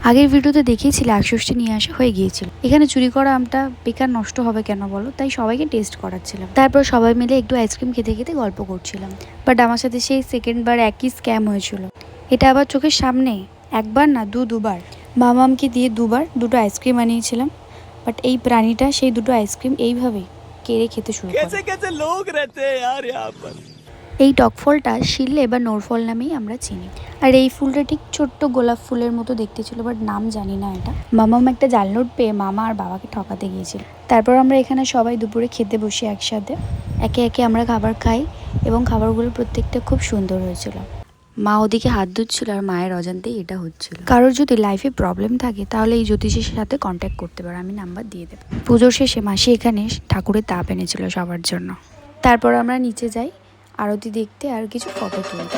আগের ভিডিওতে দেখিয়েছিলে আখষষ্ঠী নিয়ে আসা হয়ে গিয়েছিল। এখানে চুরি করা আমটা বেকার নষ্ট হবে কেন বলো, তাই সবাইকে টেস্ট করাচ্ছিলাম। তারপর সবাই মিলে একটু আইসক্রিম খেতে খেতে গল্প করছিলাম। বাট আমার সাথে সেই সেকেন্ডবার একই স্ক্যাম হয়েছিল। এটা আবার চোখের সামনে, একবার না দুবার। মামামকে দিয়ে দুটো আইসক্রিম আনিয়েছিলাম। বাট এই প্রাণীটা সেই দুটো আইসক্রিম এইভাবেই কেড়ে খেতে শুরু করে। এই টক ফলটা শিললে বা নোরফল নামেই আমরা চিনি। আর এই ফুলটা ঠিক ছোট্ট গোলাপ ফুলের মতো দেখতে ছিল, বাট নাম জানি না এটা। মামাম একটা জাল নোট পেয়ে মামা আর বাবাকে ঠকাতে গিয়েছিল। তারপর আমরা এখানে সবাই দুপুরে খেতে বসি একসাথে। একে একে আমরা খাবার খাই এবং খাবারগুলো প্রত্যেকটা খুব সুন্দর হয়েছিল। মা ওদিকে হাত ধুচ্ছিল আর মায়ের অজান্তেই এটা হচ্ছিল। কারোর যদি লাইফে প্রবলেম থাকে তাহলে এই জ্যোতিষীর সাথে কন্ট্যাক্ট করতে পারো, আমি নাম্বার দিয়ে দেবো। পুজোর শেষে মাসি এখানে ঠাকুরের তাপ এনেছিল সবার জন্য। তারপর আমরা নিচে যাই আরতি দেখতে আর কিছু ফটো তুলতে।